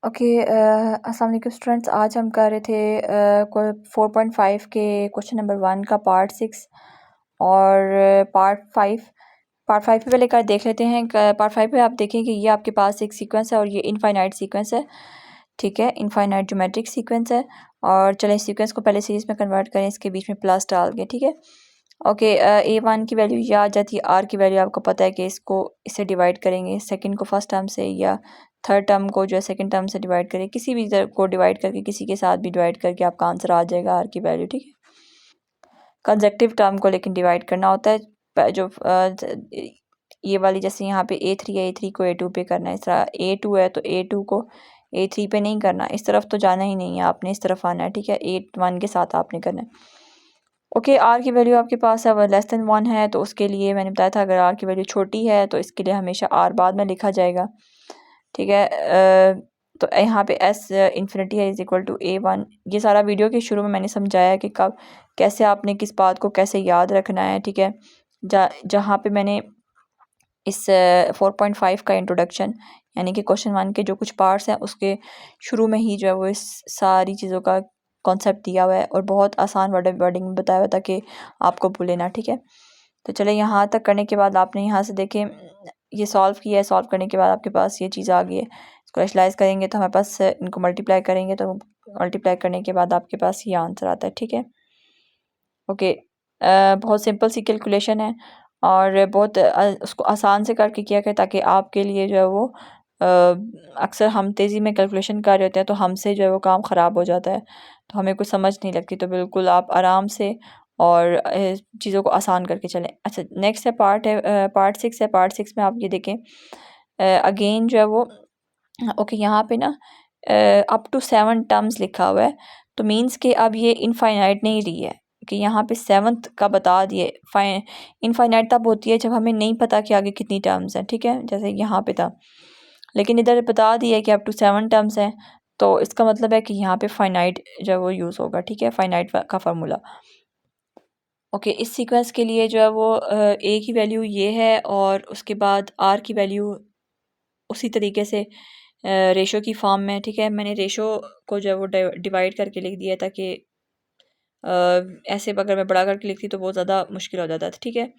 Okay अस्सलाम वालेकुम students. आज हम कर रहे थे 4.5 के क्वेश्चन नंबर 1 का पार्ट 6 और पार्ट 5 पे पहले कर देख लेते हैं। पार्ट 5 में आप देखें कि ये आपके पास एक सीक्वेंस है और ये इनफाइनाइट सीक्वेंस है, ठीक है, इनफाइनाइट ज्योमेट्रिक सीक्वेंस है। और चलें सीक्वेंस को पहले सीरीज में कन्वर्ट करें, इसके बीच में प्लस डाल के, ठीक है। ओके A1 की वैल्यू ये आ जाती है, R की वैल्यू आपको पता है कि इससे डिवाइड करेंगे, सेकंड को फर्स्ट टर्म से या थर्ड टर्म को जो है सेकंड टर्म से डिवाइड करें, किसी भी को डिवाइड करके किसी के साथ भी डिवाइड करके आपका आंसर आ जाएगा R की वैल्यू, ठीक है। कंसेक्टिव टर्म को लेकिन डिवाइड करना होता है, जो ये वाली जैसे यहाँ पे A3 है, A3 को A2 पे करना है, इस तरह A2 है तो A2 को A3 पे नहीं करना, इस तरफ तो जाना ही नहीं है, आपने इस तरफ आना है, ठीक है, A1 के साथ आपने करना है। ओके R की वैल्यू आपके पास है वह लेस देन 1 है, तो उसके लिए मैंने बताया था अगर R की वैल्यू छोटी है तो इसके लिए हमेशा R बाद में लिखा जाएगा, ठीक है। तो यहाँ पे S इन्फिनिटी है इज इक्वल टू A1। ये सारा वीडियो के शुरू में मैंने समझाया है कि कब कैसे आपने किस बात को कैसे याद रखना है, ठीक है। जहाँ पे मैंने इस 4.5 का इंट्रोडक्शन यानी कि क्वेश्चन 1 के जो कुछ पार्ट्स हैं उसके शुरू में ही जो है वो इस सारी चीज़ों का कॉन्सेप्ट दिया हुआ है और बहुत आसान वर्डिंग में बताया हुआ था कि आपको भूले ना, ठीक है। तो चले यहाँ तक करने के बाद आपने यहाँ से देखें ये सॉल्व किया है, सॉल्व करने के बाद आपके पास ये चीज़ आ गई है, इसको रेशलाइज करेंगे तो हमारे पास इनको मल्टीप्लाई करेंगे तो मल्टीप्लाई करने के बाद आपके पास ये आंसर आता है, ठीक है। ओके बहुत सिंपल सी कैलकुलेशन है और बहुत उसको आसान से करके किया गया ताकि आपके लिए जो है वो अक्सर हम तेज़ी में कैलकुलेशन कर रहे होते हैं तो हमसे जो है वो काम ख़राब हो जाता है, तो हमें कुछ समझ नहीं लगती, तो बिल्कुल आप आराम से और चीज़ों को आसान करके चलें। अच्छा नेक्स्ट है पार्ट 6 है। पार्ट 6 में आप ये देखें अगेन जो है वो ओके यहाँ पे ना अप टू 7 टर्म्स लिखा हुआ है, तो मीन्स कि अब ये इनफाइनाइट नहीं रही है कि यहाँ पे 7th का बता दिए। इनफाइनाइट तब होती है जब हमें नहीं पता कि आगे कितनी टर्म्स हैं, ठीक है, जैसे यहाँ पे था, लेकिन इधर बता दिया कि अप टू 7 टर्म्स हैं, तो इसका मतलब है कि यहाँ पे फाइनाइट जो है वो यूज़ होगा, ठीक है, फाइनाइट का फार्मूला। ओके इस सीक्वेंस के लिए जो है वो A की वैल्यू ये है और उसके बाद R की वैल्यू उसी तरीके से रेशो की फॉर्म में, ठीक है। मैंने रेशो को जो है वो डिवाइड करके लिख दिया ताकि ऐसे अगर मैं बड़ा करके लिखती तो बहुत ज़्यादा मुश्किल हो जाता था, ठीक है।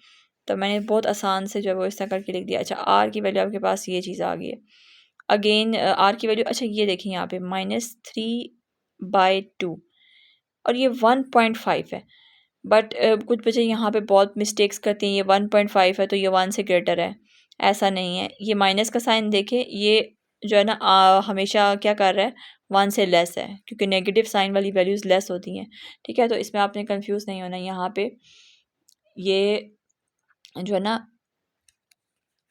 तो मैंने बहुत आसान से जो है वो इस तरह करके लिख दिया। अच्छा R की वैल्यू आपके पास ये चीज़ आ गई है। अगेन R की वैल्यू, अच्छा ये देखिए यहाँ पे -3/2 और ये 1.5 है, बट कुछ बच्चे यहाँ पे बहुत मिस्टेक्स करते हैं, ये 1.5 है तो ये 1 से ग्रेटर है, ऐसा नहीं है। ये माइनस का साइन देखें, ये जो है ना हमेशा क्या कर रहा है 1 से लेस है, क्योंकि नेगेटिव साइन वाली वैल्यूज़ लेस होती हैं, ठीक है। तो इसमें आपने कंफ्यूज नहीं होना, यहाँ पे ये जो है ना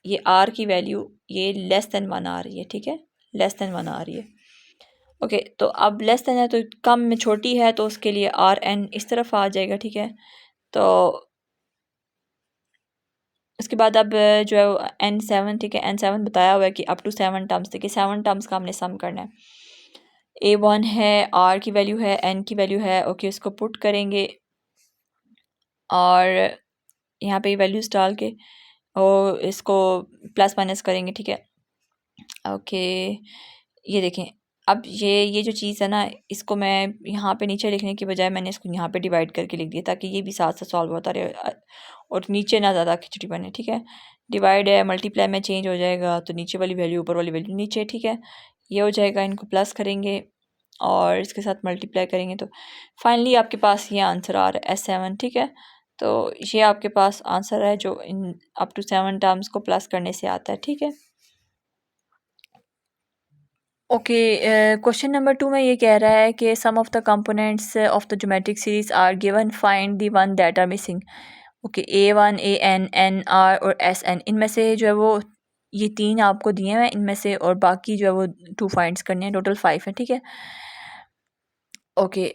ये R की वैल्यू ये लेस देन 1 आ रही है, ठीक है, लेस देन 1 आ रही है। ओके तो अब लेस देन है तो कम में छोटी है तो उसके लिए RN इस तरफ आ जाएगा, ठीक है। तो उसके बाद अब जो है N7, ठीक है, N7 बताया हुआ है कि अप टू 7 टर्म्स, देखिए 7 टर्म्स का हमने सम करना है। A1 है, R की वैल्यू है, N की वैल्यू है, ओके इसको पुट करेंगे और यहाँ पे वैल्यूज़ डाल के और इसको प्लस माइनस करेंगे, ठीक है। ओके ये देखें अब ये जो चीज़ है ना इसको मैं यहाँ पे नीचे लिखने की बजाय मैंने इसको यहाँ पे डिवाइड करके लिख दिया ताकि ये भी साथ साथ सॉल्व होता रहे और नीचे ना ज़्यादा खिचड़ी बने, ठीक है। डिवाइड है मल्टीप्लाई में चेंज हो जाएगा तो नीचे वाली वैल्यू ऊपर वाली वैल्यू नीचे, ठीक है, ये हो जाएगा। इनको प्लस करेंगे और इसके साथ मल्टीप्लाई करेंगे तो फाइनली आपके पास ये आंसर आ रहा है S7, ठीक है। तो ये आपके पास आंसर है जो इन अप टू 7 टर्म्स को प्लस करने से आता है, ठीक है। ओके क्वेश्चन नंबर 2 में ये कह रहा है कि sum of the components of the geometric series are given, find the one that are missing. Okay A1 AN NR और SN इनमें से जो है वो ये 3 आपको दिए हैं इनमें से, और बाकी जो है वो 2 फाइंड्स करने हैं, टोटल 5 है, ठीक है। ओके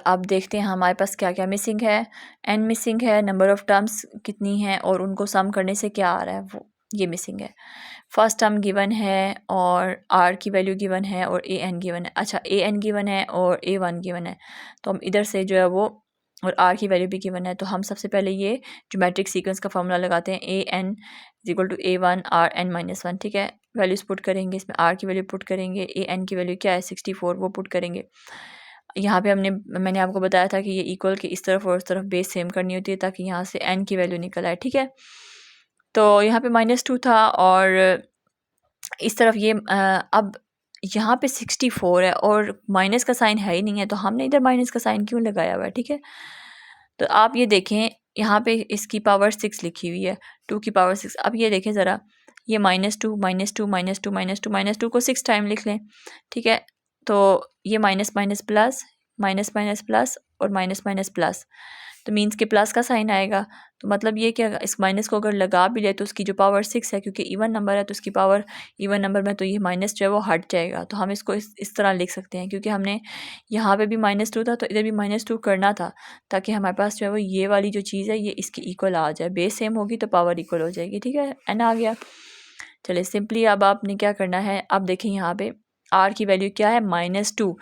अब देखते हैं हमारे पास क्या क्या मिसिंग है। N मिसिंग है, नंबर ऑफ़ टर्म्स कितनी हैं और उनको सम करने से क्या आ रहा है वो ये मिसिंग है। फर्स्ट टर्म गिवन है और R की वैल्यू गिवन है और AN गिवन है। अच्छा AN गिवन है और A1 गिवन है, तो हम इधर से जो है वो और R की वैल्यू भी गिवन है, तो हम सबसे पहले ये ज्योमेट्रिक सीक्वेंस का फॉर्मूला लगाते हैं AN = A1 RN - 1, ठीक है। वैल्यूज़ पुट करेंगे, इसमें आर की वैल्यू पुट करेंगे, ए एन की वैल्यू क्या है 64 वो पुट करेंगे। यहाँ पे मैंने आपको बताया था कि ये इक्वल के इस तरफ और उस तरफ बेस सेम करनी होती है ताकि यहाँ से एन की वैल्यू निकल आए, ठीक है। तो यहाँ पे -2 था और इस तरफ ये अब यहाँ पे 64 है और माइनस का साइन है ही नहीं है, तो हमने इधर माइनस का साइन क्यों लगाया हुआ है, ठीक है। तो आप ये देखें यहाँ पे इसकी पावर 6 लिखी हुई है, 2 की पावर 6। अब ये देखें ज़रा, ये -2 -2 -2 -2 -2 को 6 टाइम लिख लें, ठीक है। तो ये minus minus plus, minus minus plus और माइनस माइनस प्लस, तो मीन्स के प्लस का साइन आएगा। तो मतलब ये कि इस माइनस को अगर लगा भी ले तो उसकी जो पावर 6 है, क्योंकि इवन नंबर है तो उसकी पावर इवन नंबर में, तो ये माइनस जो है वो हट जाएगा। तो हम इसको इस तरह लिख सकते हैं, क्योंकि हमने यहाँ पे भी -2 था तो इधर भी -2 करना था, ताकि हमारे पास जो है वो ये वाली जो चीज़ है ये इसकी इक्वल आ जाए। बेस सेम होगी तो पावर इक्वल हो जाएगी, ठीक है। एन आ गया। चलिए सिंपली अब आपने क्या करना है, अब देखें यहाँ पे आर की वैल्यू क्या है, -2।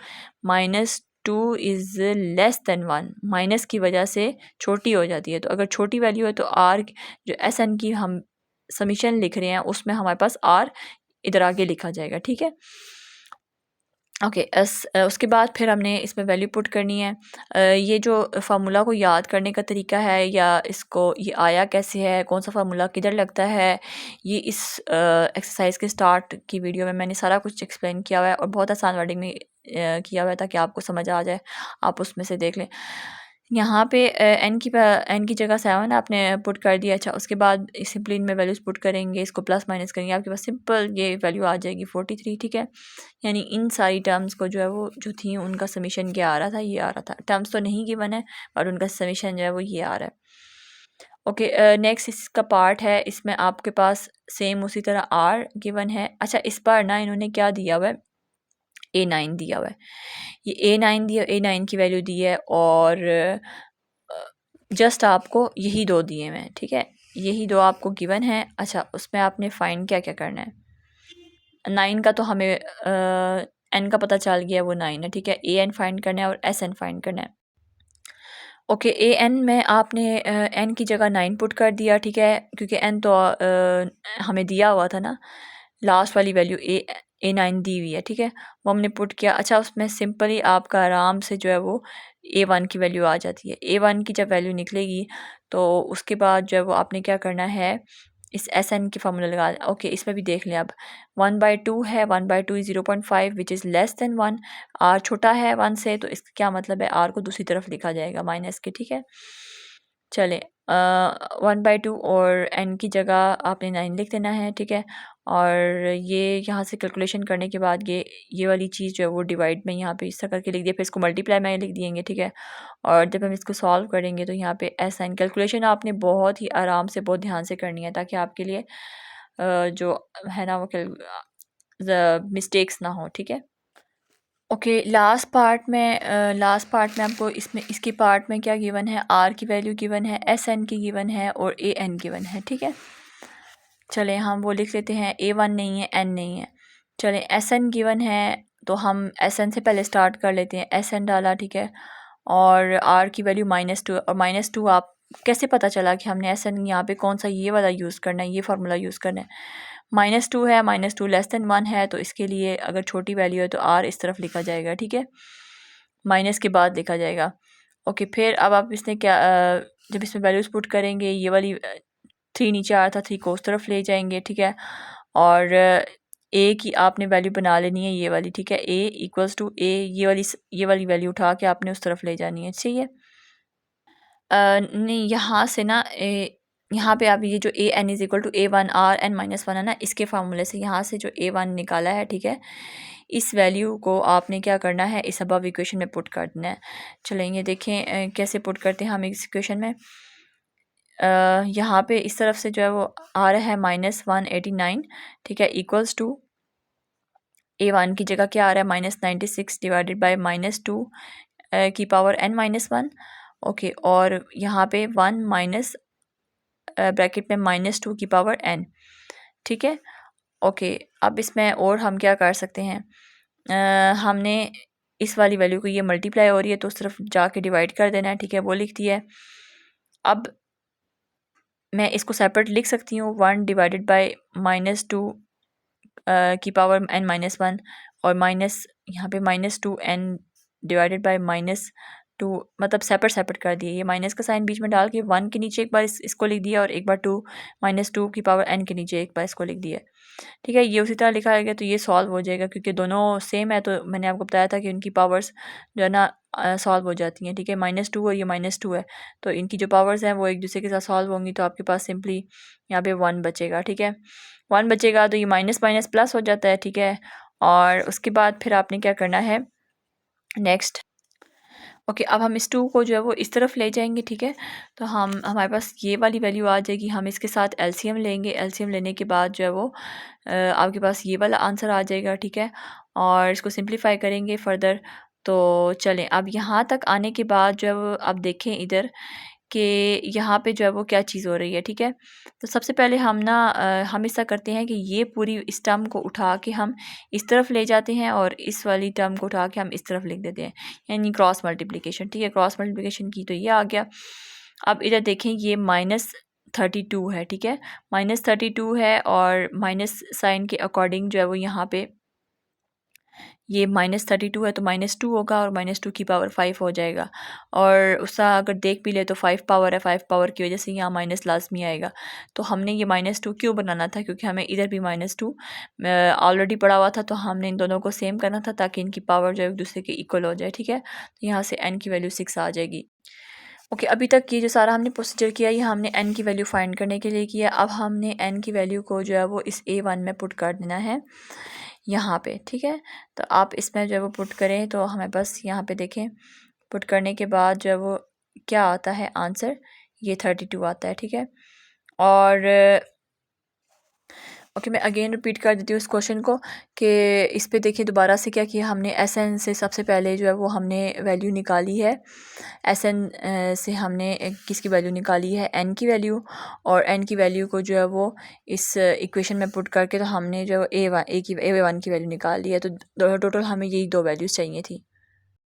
-2 इज़ लेस देन 1, माइनस की वजह से छोटी हो जाती है। तो अगर छोटी वैल्यू है तो आर जो एस एन की हम समीशन लिख रहे हैं उसमें हमारे पास आर इधर आगे लिखा जाएगा, ठीक है। ओके उसके बाद फिर हमने इसमें वैल्यू पुट करनी है। ये जो फार्मूला को याद करने का तरीका है या इसको ये आया कैसे है, कौन सा फार्मूला किधर लगता है, ये इस एक्सरसाइज के स्टार्ट की वीडियो में मैंने सारा कुछ एक्सप्लेन किया हुआ है और बहुत आसान वर्डिंग में किया हुआ है ताकि आपको समझ आ जाए, आप उसमें से देख लें। यहाँ पे एन की जगह 7 आपने पुट कर दिया। अच्छा उसके बाद सिंपली इनमें वैल्यूज़ पुट करेंगे, इसको प्लस माइनस करेंगे, आपके पास सिंपल ये वैल्यू आ जाएगी 43, ठीक है। यानी इन सारी टर्म्स को जो है वो जो थी उनका समीशन क्या आ रहा था, ये आ रहा था। टर्म्स तो नहीं गिवन है और उनका समीशन जो है वो ये आ रहा है। ओके नेक्स्ट इसका पार्ट है, इसमें आपके पास सेम उसी तरह आर गिवन है। अच्छा इस बार ना इन्होंने क्या दिया हुआ है, A9 दिया हुआ है। ये A9 की वैल्यू दी है और जस्ट आपको यही दो दिए हुए हैं, ठीक है। यही दो आपको गिवन है। अच्छा उसमें आपने फाइंड क्या क्या करना है। 9 का तो हमें एन का पता चल गया, वो 9 है, ठीक है। एन फाइंड करना है और एस एन फाइंड करना है। ओके एन में आपने एन की जगह 9 पुट कर दिया, ठीक है, क्योंकि एन तो हमें दिया हुआ था ना, लास्ट वाली वैल्यू A9 दी हुई है, ठीक है, वो हमने पुट किया। अच्छा उसमें सिंपली आपका आराम से जो है वो A1 की वैल्यू आ जाती है। A1 की जब वैल्यू निकलेगी तो उसके बाद जो है वो आपने क्या करना है, इस एस एन की फार्मूला लगा। ओके इसमें भी देख लें, अब 1/2 है, 1/2 is 0.5 which is less than 1। R छोटा है 1 से, तो इसका क्या मतलब है, आर को दूसरी तरफ लिखा जाएगा माइनस के, ठीक है। चले 1/2 और एन की जगह आपने 9 लिख देना है, ठीक है। और ये यहाँ से कैलकुलेशन करने के बाद ये वाली चीज़ जो है वो डिवाइड में यहाँ पे इस तरह करके लिख दिया, फिर इसको मल्टीप्लाई में लिख देंगे, ठीक है। और जब हम इसको सॉल्व करेंगे तो यहाँ पे एस एन कैलकुलेशन आपने बहुत ही आराम से बहुत ध्यान से करनी है ताकि आपके लिए जो है ना वो मिस्टेक्स ना हो, ठीक है। ओके लास्ट पार्ट में आपको इसमें इसकी पार्ट में क्या गिवन है, आर की वैल्यू गिवन है, एस एन की गिवन है और ए एन गिवन है, ठीक है। चले हम वो लिख लेते हैं, A1 नहीं है, एन नहीं है। चले एस एन गिवन है तो हम एस एन से पहले स्टार्ट कर लेते हैं। एस एन डाला, ठीक है, और आर की वैल्यू -2 और -2 आप कैसे पता चला कि हमने एस एन यहाँ पे कौन सा ये वाला यूज़ करना है, ये फार्मूला यूज़ करना है। -2 है, -2 लेस देन 1 है, तो इसके लिए अगर छोटी वैल्यू है तो आर इस तरफ लिखा जाएगा, ठीक है, माइनस के बाद लिखा जाएगा। ओके फिर अब आप इसमें क्या जब इसमें वैल्यूज़ पुट करेंगे, ये वाली 3 नीचे आ रहा था, 3 को उस तरफ ले जाएंगे, ठीक है। और ए की आपने वैल्यू बना लेनी है ये वाली, ठीक है, ए इक्वल्स टू ए, ये वाली वैल्यू उठा के आपने उस तरफ ले जानी है, सही है। नहीं यहाँ से ना यहाँ पे आप ये जो A N is equal to A1 R N -1 है ना, इसके फार्मूले से यहाँ से जो A1 निकाला है, ठीक है, इस वैल्यू को आपने क्या करना है, इस अबव इक्वेशन में पुट कर देना है। चलेंगे देखें कैसे पुट करते हैं हम इस इक्वेशन में। यहाँ पे इस तरफ से जो है वो आ रहा है -189, ठीक है, इक्वल्स टू A1 की जगह क्या आ रहा है, -96 डिवाइडेड बाई -2 की पावर n-1। ओके और यहाँ पे 1 माइनस ब्रैकेट में -2 की पावर n, ठीक है। ओके अब इसमें और हम क्या कर सकते हैं, हमने इस वाली वैल्यू को, ये मल्टीप्लाई हो रही है तो उस तरफ जाके डिवाइड कर देना है, ठीक है, वो लिख दिया है। अब मैं इसको सेपरेट लिख सकती हूँ, 1 डिवाइडेड बाई -2 की पावर n माइनस वन और माइनस यहाँ पे -2n डिवाइडेड बाय -2, मतलब सेपरेट सेपरेट कर दिए। ये माइनस का साइन बीच में डाल के 1 के नीचे एक बार इसको लिख दिया और एक बार -2 की पावर n के नीचे एक बार इसको लिख दिया। ठीक है, ये उसी तरह लिखा गया तो ये सॉल्व हो जाएगा क्योंकि दोनों सेम है। तो मैंने आपको बताया था कि उनकी पावर्स जो है ना सॉल्व हो जाती हैं। ठीक है, -2 और ये -2 है तो इनकी जो पावर्स हैं वो एक दूसरे के साथ सॉल्व होंगी तो आपके पास सिंपली यहाँ पे 1 बचेगा। ठीक है, 1 बचेगा तो ये माइनस माइनस प्लस हो जाता है। ठीक है, और उसके बाद फिर आपने क्या करना है नेक्स्ट। ओके, अब हम इस 2 को जो है वो इस तरफ ले जाएंगे। ठीक है, तो हम हमारे पास ये वाली वैल्यू आ जाएगी। हम इसके साथ एलसीएम लेंगे। एलसीएम लेने के बाद जो है वो आपके पास ये वाला आंसर आ जाएगा। ठीक है, और इसको सिंप्लीफाई करेंगे फर्दर। तो चलें, अब यहाँ तक आने के बाद जो है वो अब देखें इधर कि यहाँ पे जो है वो क्या चीज़ हो रही है। ठीक है, तो सबसे पहले हम ना हम ऐसा करते हैं कि ये पूरी इस टर्म को उठा के हम इस तरफ ले जाते हैं और इस वाली टर्म को उठा के हम इस तरफ लिख देते हैं, यानी क्रॉस मल्टीप्लिकेशन। ठीक है, क्रॉस मल्टीप्लिकेशन की तो ये आ गया। अब इधर देखें ये -32 है। ठीक है, -32 है और माइनस साइन के अकॉर्डिंग जो है वो यहाँ पे ये -32 है तो -2 होगा और -2 की पावर 5 हो जाएगा। और उसका अगर देख भी ले तो 5 पावर है, 5 पावर की वजह से यहाँ माइनस लाजमी आएगा। तो हमने ये -2 क्यों बनाना था, क्योंकि हमें इधर भी -2 ऑलरेडी पड़ा हुआ था तो हमने इन दोनों को सेम करना था ताकि इनकी पावर जो है एक दूसरे के इक्वल हो जाए। ठीक है, तो यहाँ से n की वैल्यू 6 आ जाएगी। ओके, अभी तक ये जो सारा हमने प्रोसीजर किया ये हमने n की वैल्यू फाइंड करने के लिए किया। अब हमने n की वैल्यू को जो है वो इस A1 में पुट कर देना है यहाँ पे। ठीक है, तो आप इसमें जो है वो पुट करें तो हमें बस यहाँ पे देखें पुट करने के बाद जो है वो क्या आता है आंसर, ये 32 आता है। ठीक है, और ओके मैं अगेन रिपीट कर देती हूँ इस क्वेश्चन को कि इस पे देखिए दोबारा से क्या किया हमने। एस एन से सबसे पहले जो है वो हमने वैल्यू निकाली है। एस एन से हमने किसकी वैल्यू निकाली है, एन की वैल्यू, और एन की वैल्यू को जो है वो इस इक्वेशन में पुट करके तो हमने जो ए वन की वैल्यू निकाल ली है। तो टोटल हमें यही 2 वैल्यूज़ चाहिए थी।